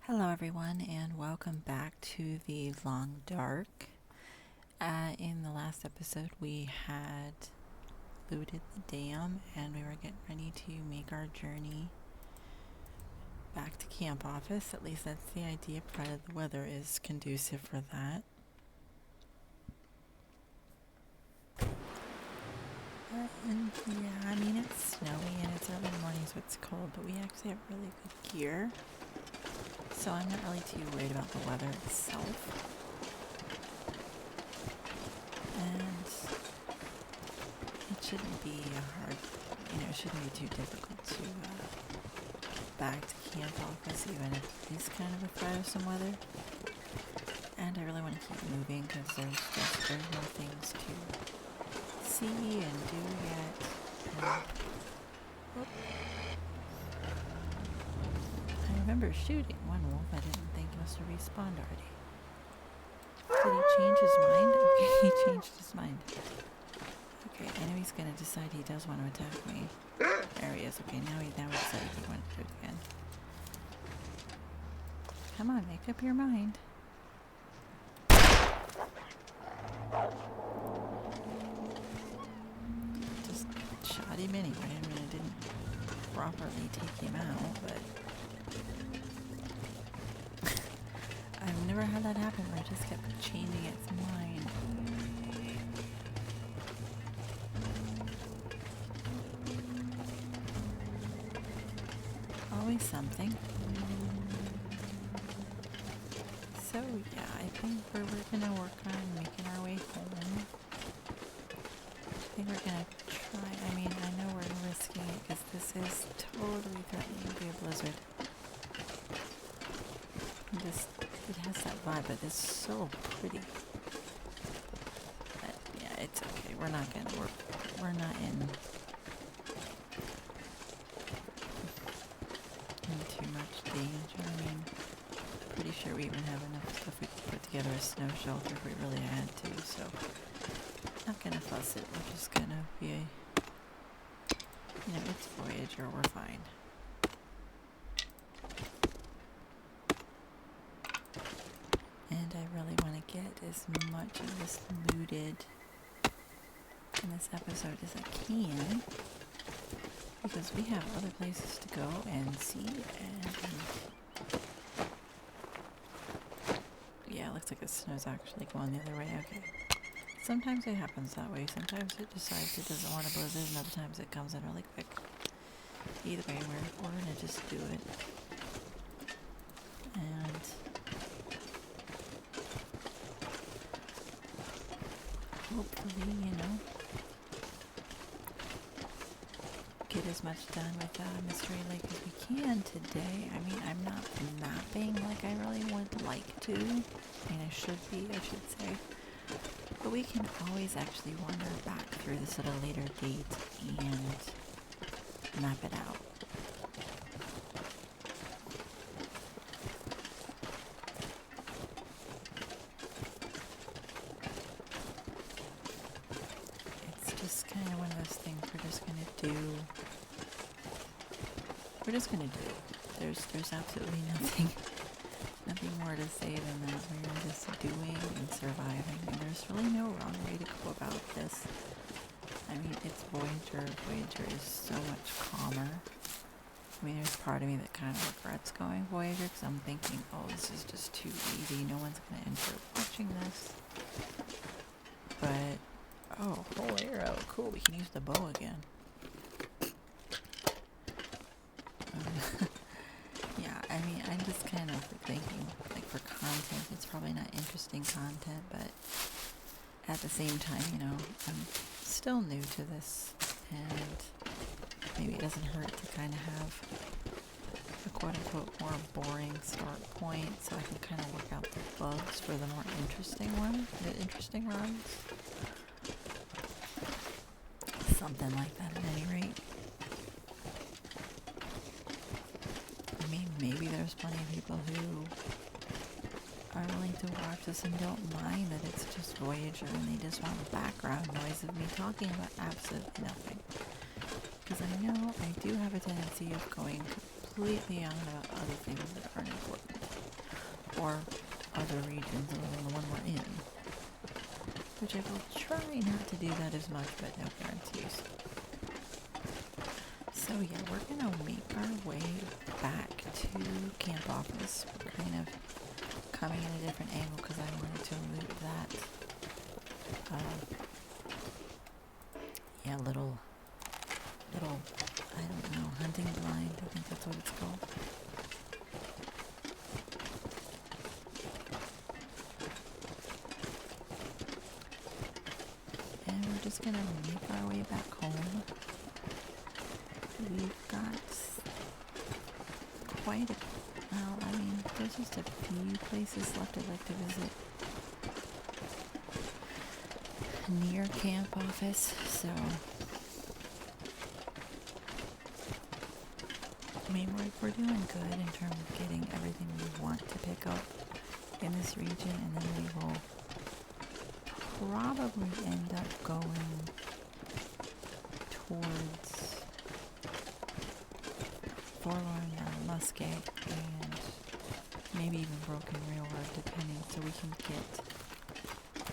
Hello everyone and welcome back to the Long Dark. In the last episode we had looted the dam and we were getting ready to make our journey back to camp office. At least that's the idea, provided the weather is conducive for that. And yeah, I mean it's snowy and it's early morning so it's cold, but we actually have really good gear. So I'm not really too worried about the weather itself. And it shouldn't be it shouldn't be too difficult to back to camp office, even if it is kind of a threat of some weather. And I really want to keep moving because there's more things to see and do yet. I remember shooting one wolf. I didn't think he must have respawned already. Did he change his mind? Okay, he changed his mind. Okay, enemy's gonna decide he does want to attack me. There he is. Okay, now he decided he wanted to do it again. Come on, make up your mind. Just shot him anyway. I mean, I didn't properly take him out, but I've never had that happen where it just kept changing its mind. Always something. So yeah, I think we're gonna work on making our way home. I think we're gonna try, I mean, I know we're risking it because this is totally threatening to be a blizzard. It has that vibe, but it's so pretty. But yeah, it's okay. We're not in too much danger. I mean, pretty sure we even have enough stuff we could put together a snow shelter if we really had to, so not gonna fuss it. We're just gonna be it's Voyageur, we're fine. And I really want to get as much of this looted in this episode as I can, because we have other places to go and see, and yeah, it looks like the snow's actually going the other way. Okay. Sometimes it happens that way. Sometimes it decides it doesn't want a blizzard, and other times it comes in really quick. Either way, we're gonna just do it. And hopefully, get as much done with Mystery Lake as we can today. I mean, I'm not mapping like I really would like to. I mean, I should say. But we can always actually wander back through this at a later date and map it out. It's just kind of one of those things we're just going to do. There's absolutely nothing more to say than that. We're just doing and surviving, and there's really no wrong way to go about this. I mean, it's Voyageur. Voyageur is so much calmer. I mean, there's part of me that kind of regrets going Voyageur because I'm thinking, oh, this is just too easy. No one's going to enjoy watching this. But, oh, whole arrow. Cool, we can use the bow again. Yeah, I mean, I'm just kind of thinking, like, for content, it's probably not interesting content, but at the same time, I'm still new to this, and maybe it doesn't hurt to kind of have a quote-unquote more boring start point, so I can kind of work out the bugs for the more interesting runs. Something like that at any rate. I mean, maybe there's plenty of people who are willing to watch this and don't mind that it's just Voyageur and they just want background noise of me talking about absolutely nothing. Because I know I do have a tendency of going completely on about other things that aren't important. or other regions other than the one we're in. Which I will try not to do that as much, but no guarantees. So yeah, we're gonna make our way back to camp office. We're kind of coming at a different angle because I wanted to loot that little, I don't know, hunting blind, I think that's what it's called. And we're just gonna make our way back home. We've got quite a, well, I mean, there's just a few places left I'd like to visit near camp office, so I mean, we're doing good in terms of getting everything we want to pick up in this region, and then we will probably end up going towards Forlorn Musket and maybe even Broken Railroad, depending, so we can get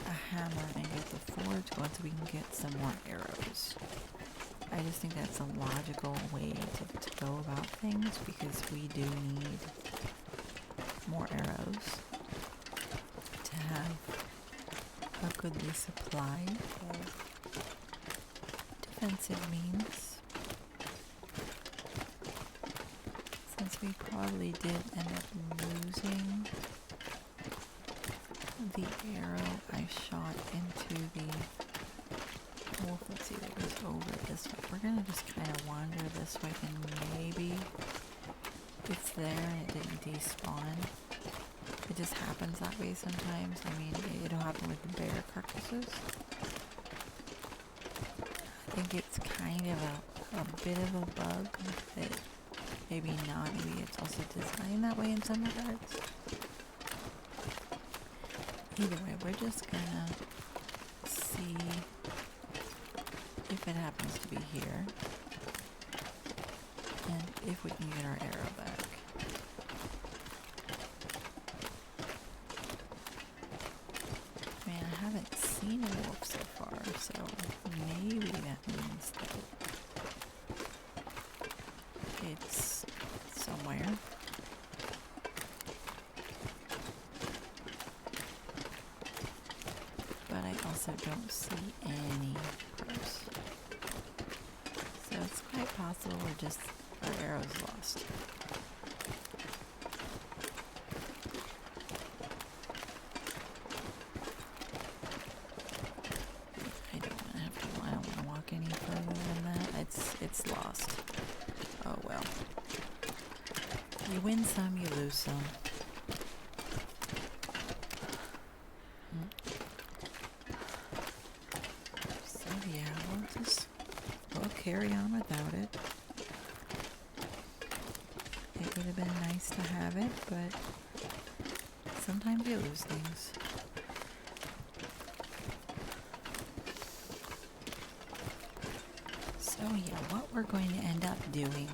a hammer and get the forge going so we can get some more arrows. I just think that's a logical way to go about things, because we do need more arrows to have a goodly supply of defensive means. Since we probably did end up losing the arrow I shot into the wolf, let's see, that goes over this way. We're gonna just kind of wander this way, and maybe it's there and it didn't despawn. It just happens that way sometimes. I mean, it'll happen with the bear carcasses. I think it's kind of a bit of a bug that maybe not, maybe it's also designed that way in some regards. Either way, we're just gonna see if it happens to be here, and if we can get our arrow back. Man, I haven't seen a wolf so far, so maybe that means that it's somewhere. But I also don't see any crows. So it's quite possible we're just, our arrow's lost. I don't want to walk any further than that. It's lost. Oh well. You win some, you lose some. We'll carry on without it. It would have been nice to have it, but sometimes you lose things. So yeah, what we're going to end up doing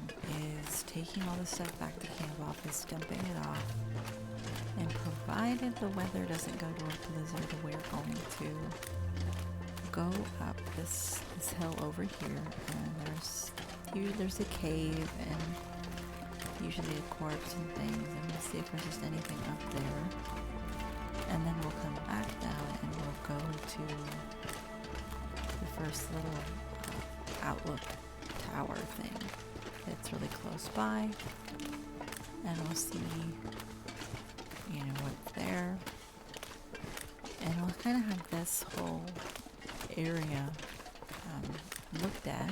is taking all the stuff back to camp office, dumping it off, and provided the weather doesn't go to a blizzard, we're going to go up this hill over here, and there's a cave and usually a corpse and things, and we'll see if there's just anything up there, and then we'll come back down and we'll go to the first little outlook tower thing. It's really close by, and we'll see what's there, and we'll kind of have this whole area looked at,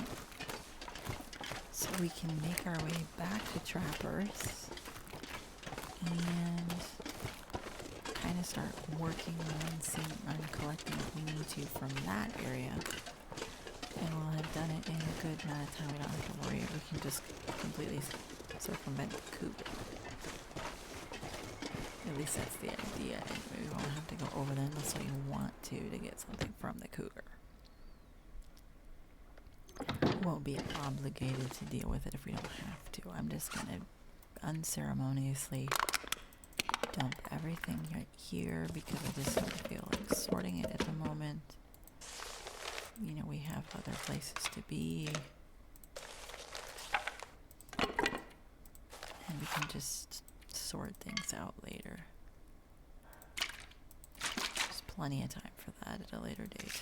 so we can make our way back to Trappers and kind of start working on collecting what we need to from that area, and we'll have done it in a good amount of time. We don't have to worry, we can just completely circumvent the coop. At least that's the idea. We won't have to go over there unless we want to get something from the cougar. We won't be obligated to deal with it if we don't have to. I'm just going to unceremoniously dump everything right here because I just don't feel like sorting it at the moment. You know, we have other places to be. And we can just sort things out later. There's plenty of time for that at a later date.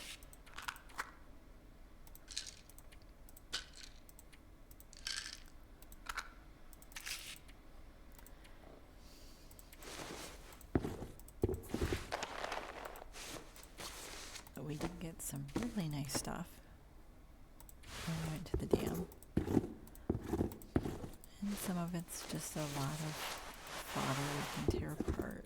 But we did get some really nice stuff when we went to the dam. And some of it's just a lot of fodder we can tear apart.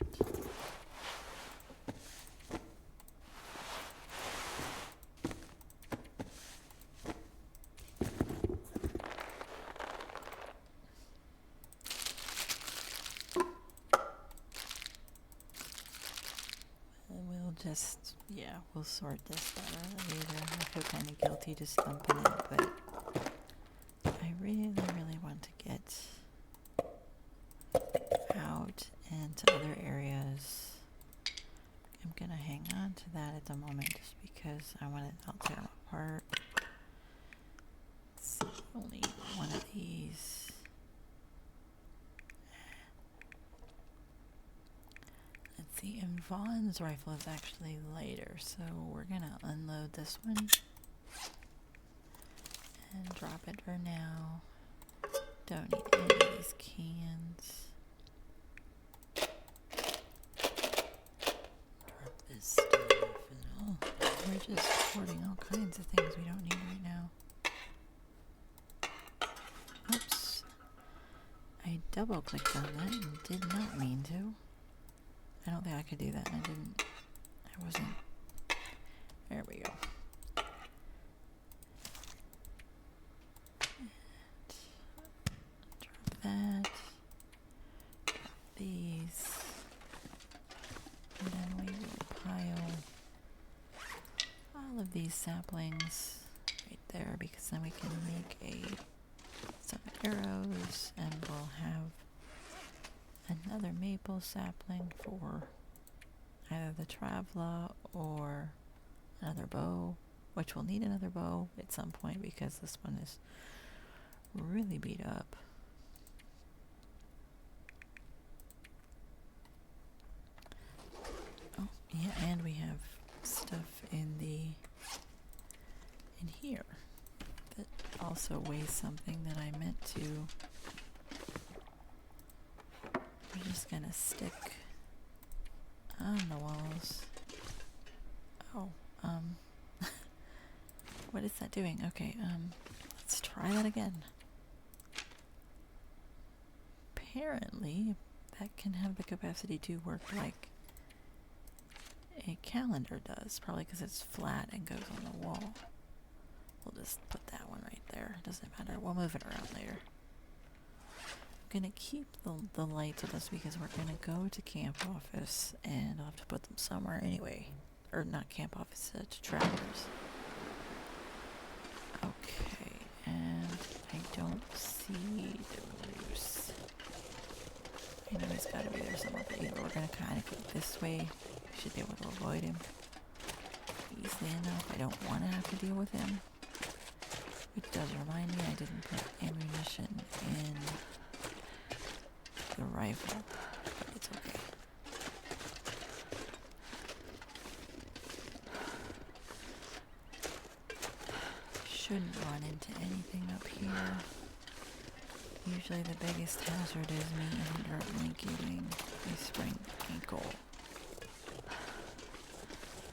And we'll just, we'll sort this better later. I feel kind of guilty just dumping it, but I really, really want to get out and to other areas. I'm going to hang on to that at the moment just because I want it all tear them apart. Let's see, only one of these. Let's see, and Vaughn's rifle is actually lighter, so we're going to unload this one and drop it for now. Don't need any of these cans. Drop this stuff and all. We're just hoarding all kinds of things we don't need right now. Oops. I double clicked on that and did not mean to. I don't think I could do that, and I wasn't. There we go. That, drop these, and then we will pile all of these saplings right there because then we can make some arrows and we'll have another maple sapling for either the traveler or another bow, which we'll need another bow at some point because this one is really beat up. Oh, yeah, and we have stuff in here that also weighs something that I meant to. We're just gonna stick on the walls. Oh, what is that doing? Okay, let's try that again. Apparently, that can have the capacity to work like a calendar does, probably because it's flat and goes on the wall. We'll just put that one right there. Doesn't matter. We'll move it around later. I'm gonna keep the lights with us because we're gonna go to camp office and I'll have to put them somewhere anyway. Or not camp office, to travelers. Okay, and I don't see the moose. I know he's gotta be there somewhere, but either we're gonna kind of go this way. Should be able to avoid him easily enough. I don't want to have to deal with him. Which does remind me I didn't put ammunition in the rifle, but it's okay. Shouldn't run into anything up here. Usually the biggest hazard is me inadvertently getting a sprained ankle.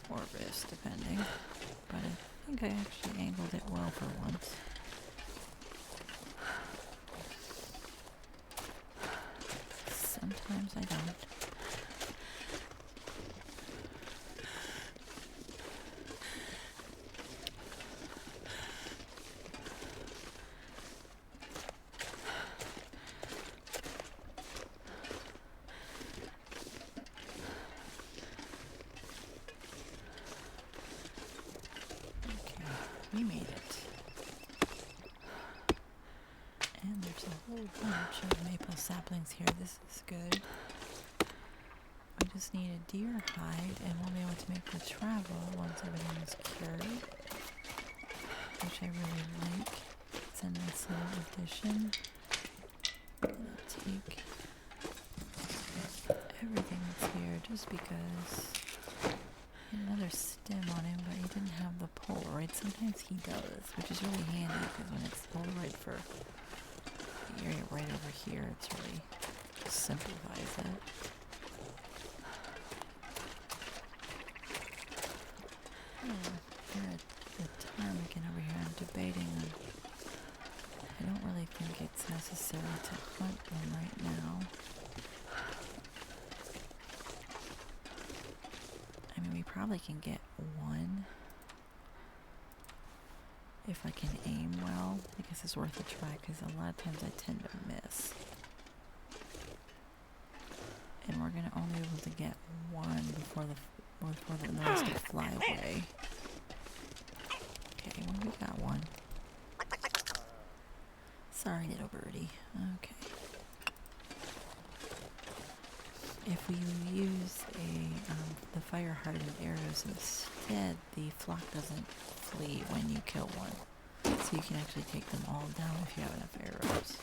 Or wrist, depending. But I think I actually angled it well for once. Sometimes I don't. We made it. And there's a whole bunch of maple saplings here. This is good. just need a deer hide and we'll be able to make the travel once everything is cured, which I really like. It's a nice little addition. I'll take everything that's here just because he had another stem on him, but he didn't have the Polaroid. Sometimes he does, which is really handy because when it's Polaroid for the area right over here, it's really simplifies it. Here at the ptarmigan over here, I'm debating on. I don't really think it's necessary to hunt them right now. I mean, we probably can get one if I can aim well. I guess it's worth a try because a lot of times I tend to miss. And we're gonna only be able to get one before the rest will fly away. Okay, well, we got one. Sorry, little birdie. Okay. If we use the fire hardened arrows instead, the flock doesn't flee when you kill one. So you can actually take them all down if you have enough arrows.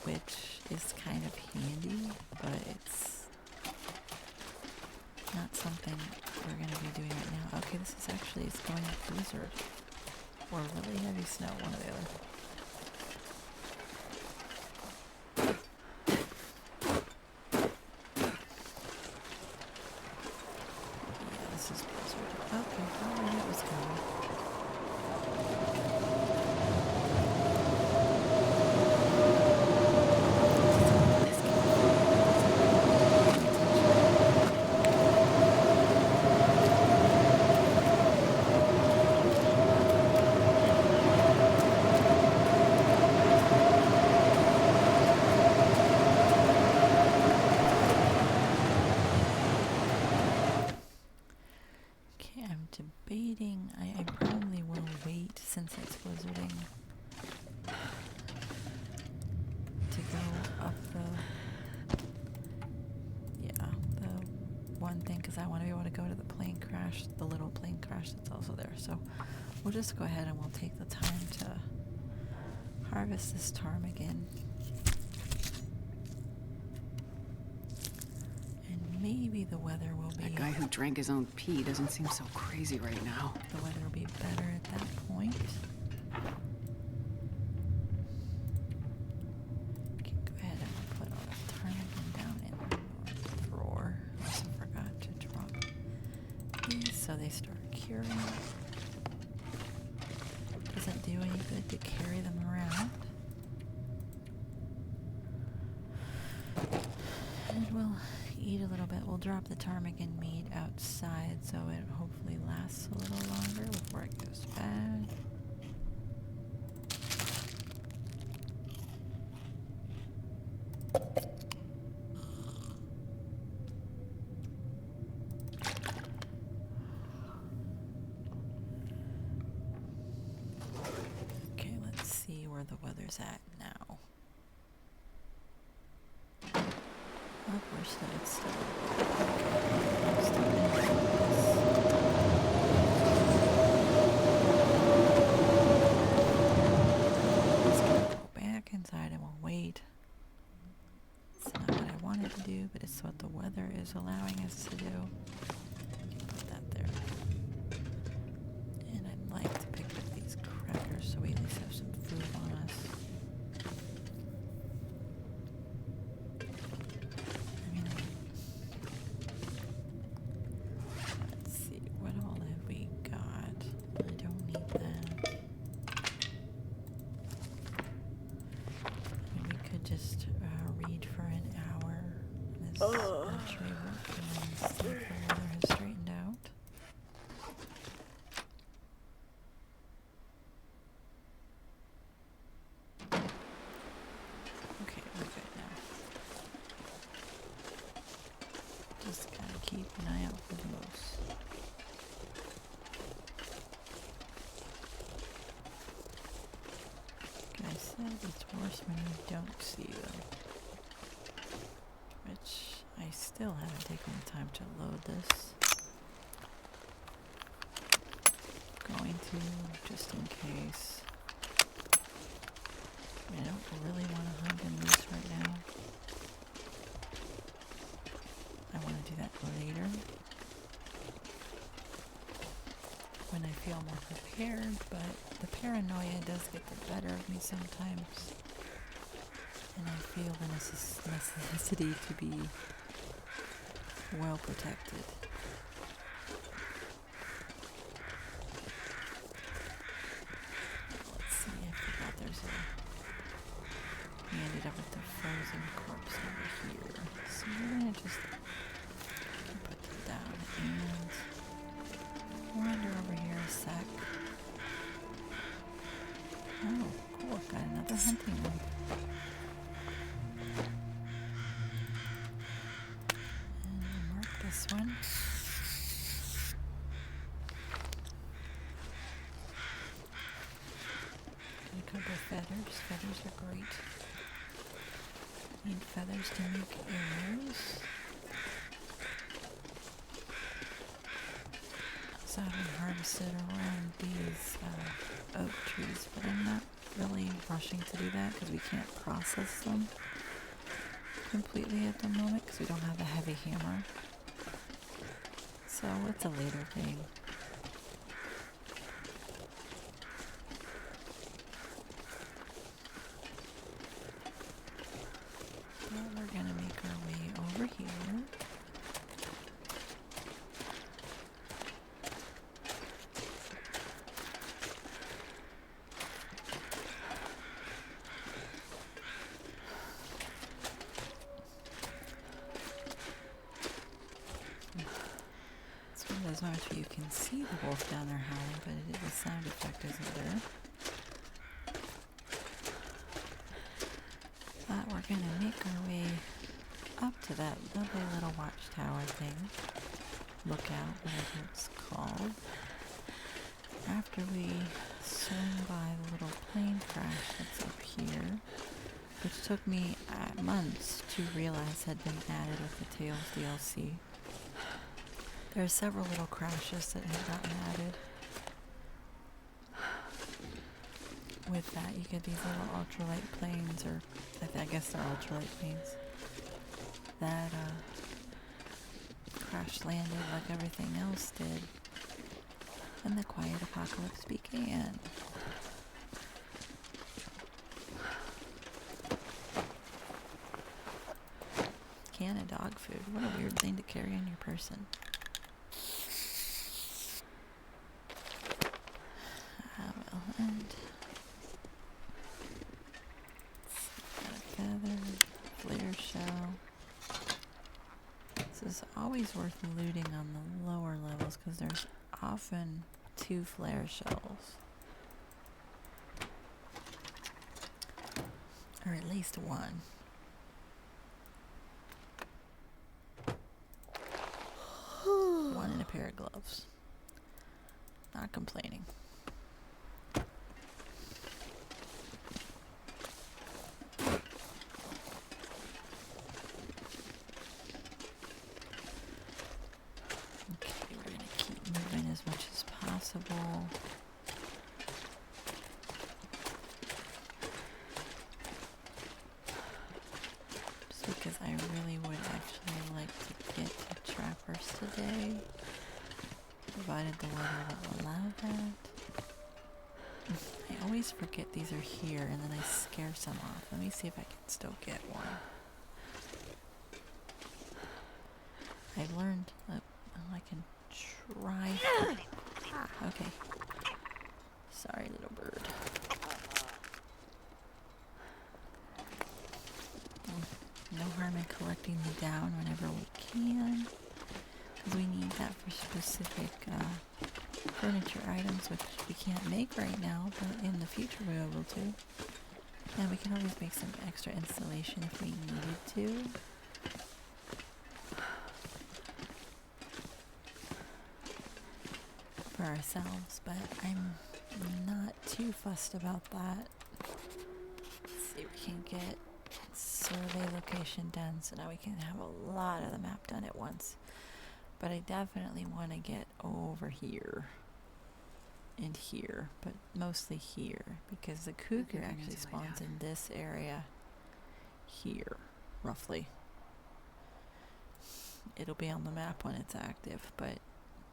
Which is kind of handy, but it's not something we're going to be doing right now. Okay, this is actually, it's going blizzard. Or really heavy snow, one or the other. Yeah, this is blizzard. Okay, well, that was coming. Debating, I probably will wait since it's blizzarding to go up the one thing because I want to be able to go to the plane crash, the little plane crash that's also there. So we'll just go ahead and we'll take the time to harvest this ptarmigan. Maybe the weather will be... That guy who drank his own pee doesn't seem so crazy right now. The weather will be better at that point. Okay, go ahead and we'll put all the ptarmigan down in the drawer. I also forgot to drop these so they start curing. Doesn't do any good to carry them around. And we'll eat a little bit. We'll drop the ptarmigan meat outside so it hopefully lasts a little longer before it goes bad. Okay, let's see where the weather's at now. Oh, we're still, it's still, Let's go back inside and we'll wait. It's not what I wanted to do, but it's what the weather is allowing us to do. Put that there. And I'd like to pick up these crackers so we at least have some food on us. Just read for an hour. This archery work and then see if the weather has straightened out. Okay, we're good now. Just gotta keep an eye out for the moose. Like I said, it's worse when you don't see them. Still haven't taken the time to load this. Going to, just in case. I don't really want to hunt in this right now. I want to do that later. When I feel more prepared, but the paranoia does get the better of me sometimes. And I feel the necessity to be well protected. Let's see, I forgot there's we ended up with the frozen corpse over here. So we're gonna just put that down and wander over here a sec. Oh, cool, got another hunting one. This one. And a couple of feathers. Feathers are great. Need feathers to make arrows. So I've been harvested around these oak trees, but I'm not really rushing to do that because we can't process them completely at the moment because we don't have a heavy hammer. So it's a later thing. Well, we're gonna make our way over here. As much as you can see the wolf down there howling, but the sound effect isn't there. But we're gonna make our way up to that lovely little watchtower thing. Lookout, whatever it's called. After we swing by the little plane crash that's up here, which took me months to realize had been added with the Tales DLC. There are several little crashes that have gotten added. With that, you get these little ultralight planes, or I guess they're ultralight planes, that crash landed like everything else did. And the quiet apocalypse began. Can of dog food. What a weird thing to carry on your person. And got a feather, flare shell. This is always worth looting on the lower levels because there's often 2 flare shells. Or at least 1. One and a pair of gloves. Not complaining. As much as possible. Just because I really would actually like to get to trappers today, provided the weather will allow that. I always forget these are here and then I scare some off. Let me see if I can still get one. I've learned that I can try. Okay. Sorry, little bird. No harm in collecting the down whenever we can. Because we need that for specific furniture items, which we can't make right now, but in the future we'll be able to. And we can always make some extra installation if we needed to. For ourselves, but I'm not too fussed about that. Let's see if we can get survey location done, so now we can have a lot of the map done at once. But I definitely want to get over here and here, but mostly here, because the cougar actually spawns in this area here, roughly. It'll be on the map when it's active, but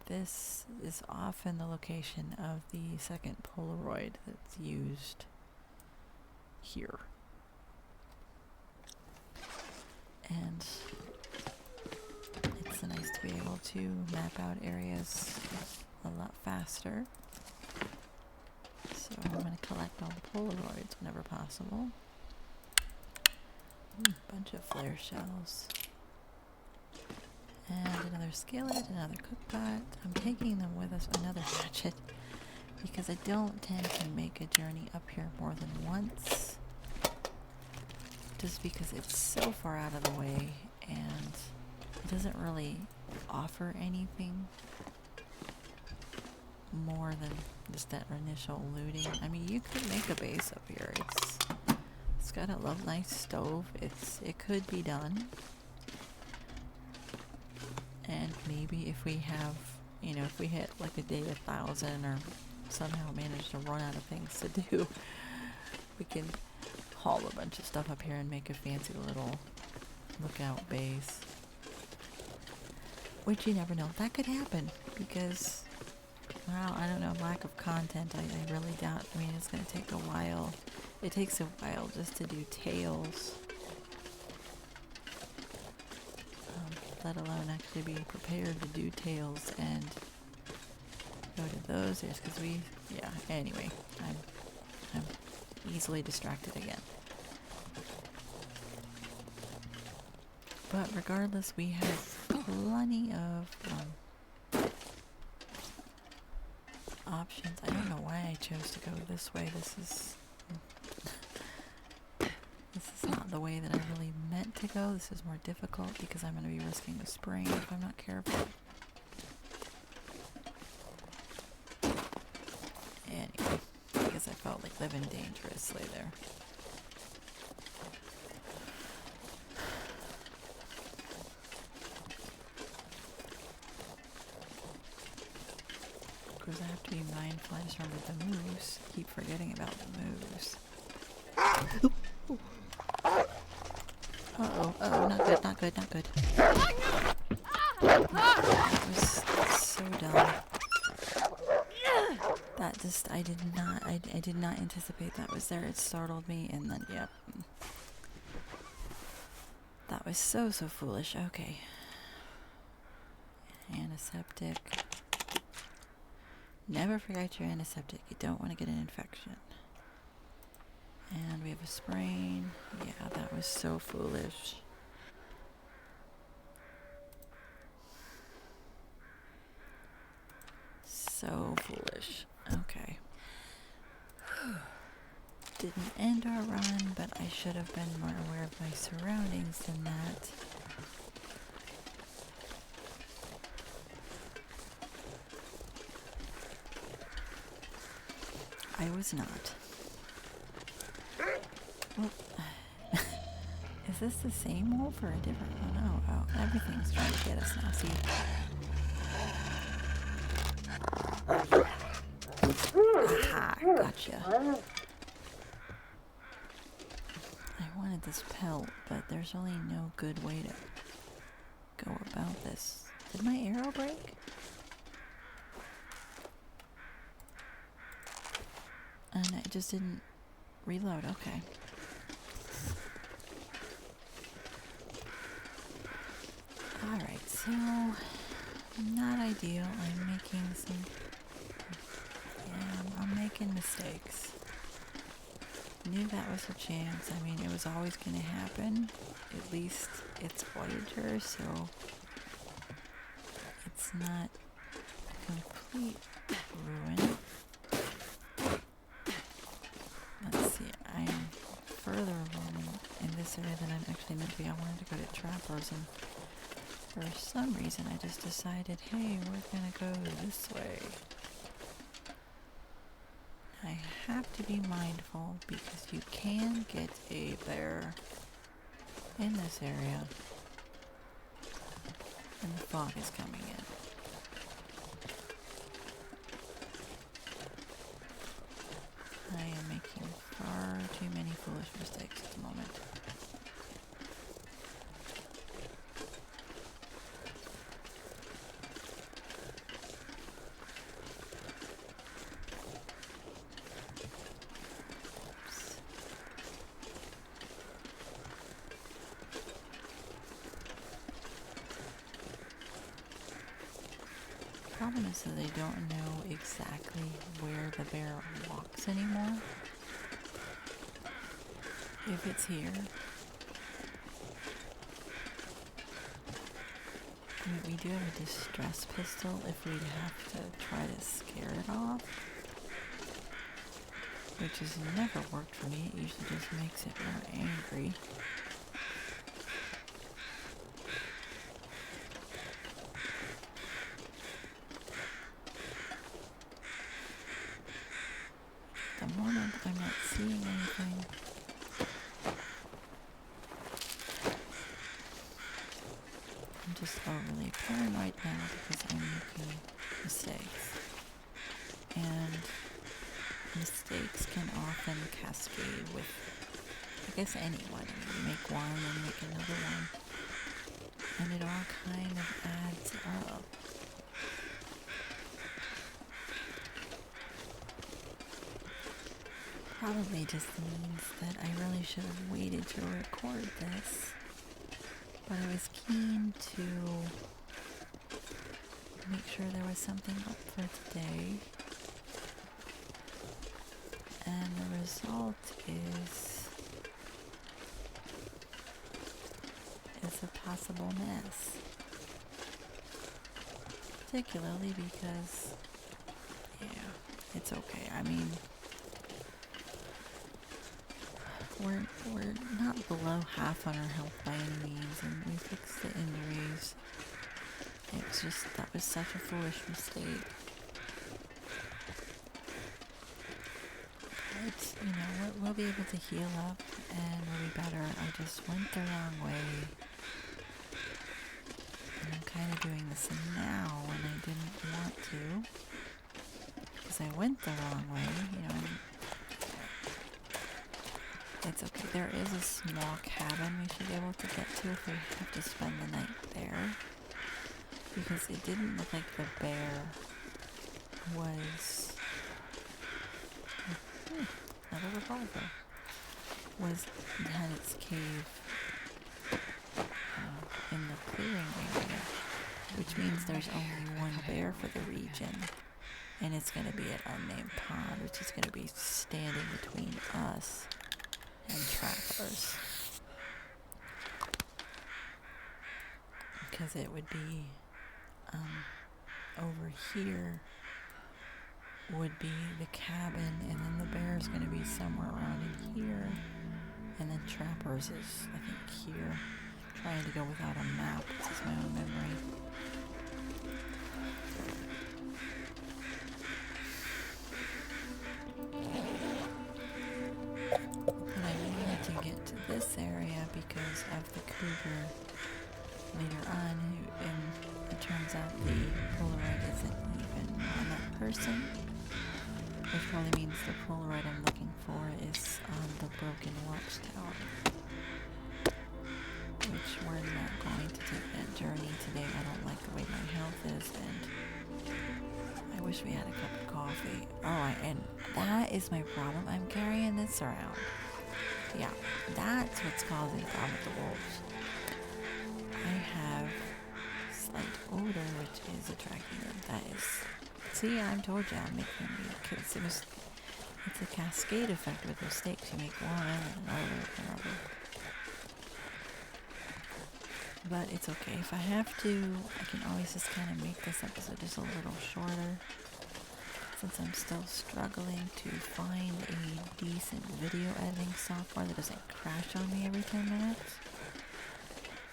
this is often the location of the second Polaroid that's used here. And it's nice to be able to map out areas a lot faster. So I'm going to collect all the Polaroids whenever possible. Ooh, bunch of flare shells. And another skillet, another cookpot. I'm taking them with us, another hatchet, because I don't tend to make a journey up here more than once. Just because it's so far out of the way and it doesn't really offer anything more than just that initial looting. I mean, you could make a base up here. It's got a nice stove. It could be done. And maybe if we have, you know, if we hit like a day 1,000 or somehow manage to run out of things to do, we can haul a bunch of stuff up here and make a fancy little lookout base. Which you never know. That could happen because, well, I don't know, lack of content, I really doubt. I mean, it's going to take a while. It takes a while just to do tails. Let alone actually be prepared to do tails and go to those areas, because yeah, anyway, I'm easily distracted again. But regardless, we have plenty of options. I don't know why I chose to go this way. This is not the way that I really meant to go. This is more difficult because I'm going to be risking a sprain if I'm not careful. Anyway, I guess I felt like living dangerously there. Of course, I have to be mindful. I just remember the moose. Keep forgetting about the moose. Uh-oh, not good. That was so dumb. That just, I did not anticipate that was there. It startled me, and then, yep. That was so foolish. Okay. Antiseptic. Never forget your antiseptic. You don't want to get an infection. And we have a sprain. Yeah, that was so foolish. So foolish. Okay. Didn't end our run, but I should have been more aware of my surroundings than that. I was not. Well, is this the same wolf or a different one? Oh, everything's trying to get us now. See? Aha, gotcha. I wanted this pelt, but there's really no good way to go about this. Did my arrow break? And it just didn't reload. Okay. Alright, so not ideal. I'm making some... Yeah, I'm making mistakes. Knew that was a chance. I mean, it was always going to happen. At least it's Voyageur, so it's not a complete ruin. Let's see, I'm further along in this area than I'm actually meant to be. I wanted to go to Trappers, and for some reason I just decided, hey, we're gonna go this way. I have to be mindful because you can get a bear in this area. And the fog is coming in. I am making far too many foolish mistakes at the moment. The problem is that they don't know exactly where the bear walks anymore. If it's here, I mean, we do have a distress pistol if we have to try to scare it off, which has never worked for me. It usually just makes it more angry. At the moment, I'm not seeing anything. I'm just overly paranoid now because I'm making mistakes. And mistakes can often cascade with, I guess, anyone. You make one and make another one. And it all kind of adds up. Probably just means that I really should have waited to record this. But I was keen to make sure there was something up for today. And the result is a possible mess. Particularly because, yeah, it's okay. I mean, we're not below half on our health by any means, and we fixed the injuries. It's just, that was such a foolish mistake. But, you know, we'll be able to heal up, and we'll be better. I just went the wrong way. And I'm kind of doing this now when I didn't want to. Because I went the wrong way, you know. It's okay. There is a small cabin we should be able to get to if we have to spend the night there. Because it didn't look like the bear was... another revolver. Had its cave in the clearing area. Which means there's only one bear for the region. And it's going to be at Unnamed Pond, which is going to be standing between us and trappers, because it would be over here would be the cabin, and then the bear is going to be somewhere around in here, and then trappers is, I think, here. I'm trying to go without a map. This is my own memory. This area because of the cougar later on, and it turns out the Polaroid isn't even on that person, which probably means the Polaroid I'm looking for is on the broken watchtower, which we're not going to take that journey today. I don't like the way my health is, and I wish we had a cup of coffee. And that is my problem. I'm carrying this around. Yeah, that's what's causing the problem with the wolves. I have slight odor, which is attracting them. That is... See, I told you I'm making kids. It's a cascade effect with mistakes. You make one and another. But it's okay. If I have to, I can always just kind of make this episode just a little shorter. Since I'm still struggling to find a decent video editing software that doesn't crash on me every 10 minutes.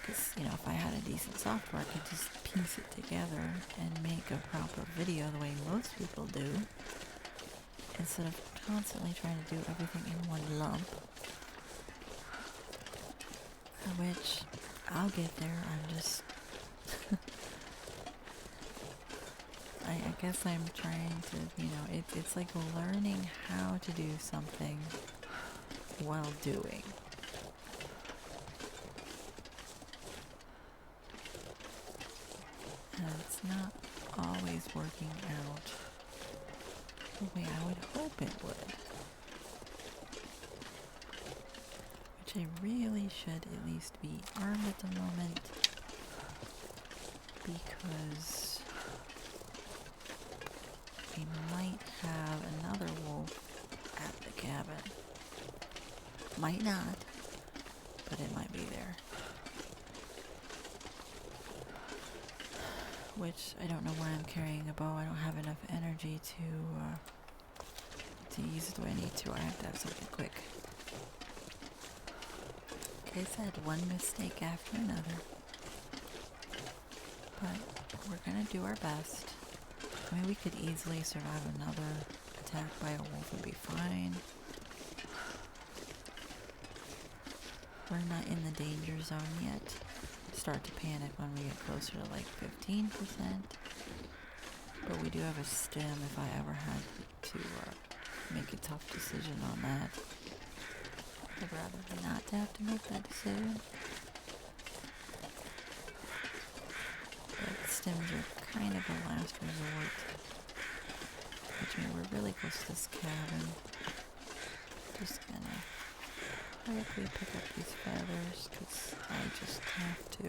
Because, you know, if I had a decent software, I could just piece it together and make a proper video the way most people do. Instead of constantly trying to do everything in one lump. Which, I'll get there. I'm just... I guess I'm trying to, it's like learning how to do something while doing. And it's not always working out the way I would hope it would. Which I really should at least be armed at the moment, because we might have another wolf at the cabin. Might not, but it might be there. Which, I don't know why I'm carrying a bow. I don't have enough energy to use it the way I need to. I have to have something quick. Like I said, one mistake after another. But we're gonna do our best. I mean, we could easily survive another attack by a wolf and be fine. We're not in the danger zone yet. Start to panic when we get closer to like 15%. But we do have a stim if I ever had to make a tough decision on that. I'd rather not to have to make that decision. But stims are kind of a last resort. Which means we're really close to this cabin. Just gonna quickly pick up these feathers, because I just have to.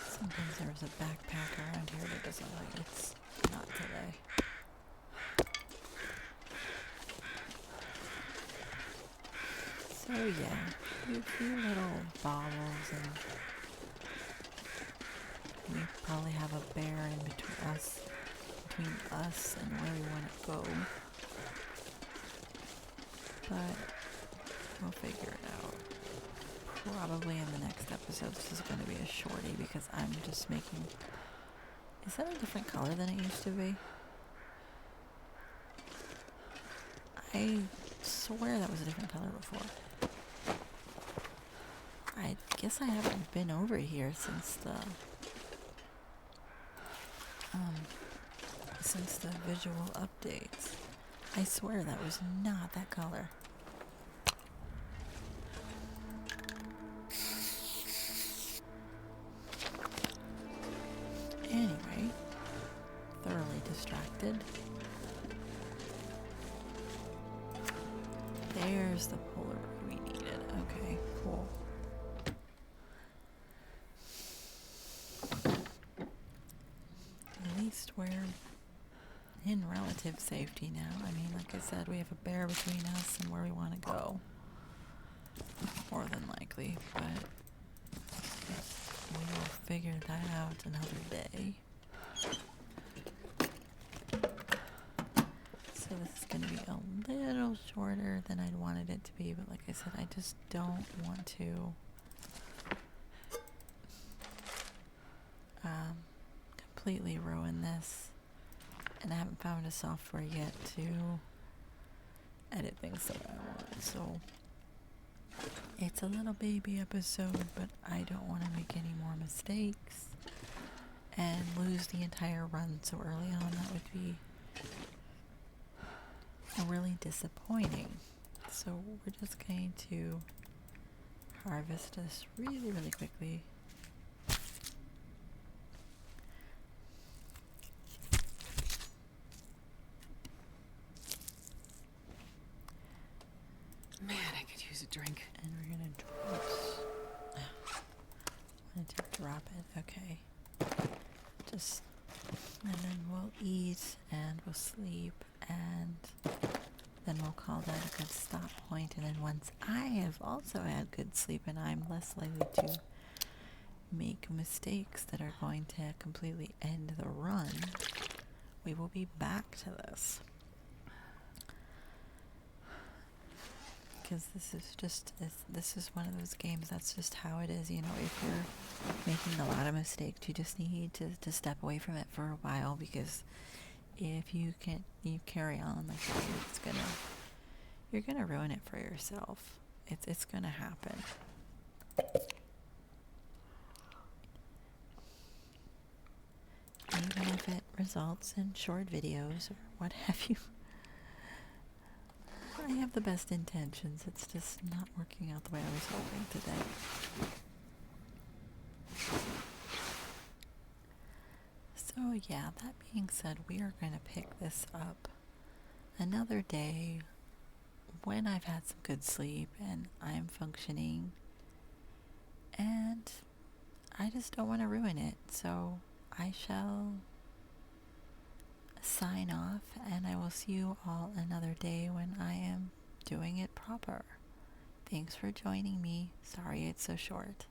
Sometimes there's a backpack around here that doesn't like it's not today. So yeah, a few little baubles, and we probably have a bear in between us and where we want to go. But we'll figure it out. Probably in the next episode. This is going to be a shorty because I'm just making... Is that a different color than it used to be? I swear that was a different color before. I guess I haven't been over here since the visual updates. I swear that was not that color. Anyway, thoroughly distracted. There's the Polaroid we needed. Okay, cool. At least we're in relative safety now. I mean, like I said, we have a bear between us and where we want to go. More than likely, but we will figure that out another day. So this is going to be a little shorter than I'd wanted it to be, but like I said, I just don't want to completely ruin this. And I haven't found a software yet to edit things that I want, so it's a little baby episode, but I don't want to make any more mistakes and lose the entire run so early on. That would be really disappointing. So we're just going to harvest this really, really quickly. Man, I could use a drink. And we're gonna drop. Wanted to drop it. Okay. Just, and then we'll eat and we'll sleep, and then we'll call that a good stop point. And then once I have also had good sleep and I'm less likely to make mistakes that are going to completely end the run, we will be back to this. Because this is one of those games, that's just how it is, you know. If you're making a lot of mistakes, you just need to step away from it for a while, because if you carry on like that, you're gonna ruin it for yourself. It's gonna happen. Even if it results in short videos or what have you. I have the best intentions. It's just not working out the way I was hoping today. So yeah, that being said, we are going to pick this up another day when I've had some good sleep and I'm functioning, and I just don't want to ruin it. So I shall sign off, and I will see you all another day when I am doing it proper. Thanks for joining me. Sorry it's so short.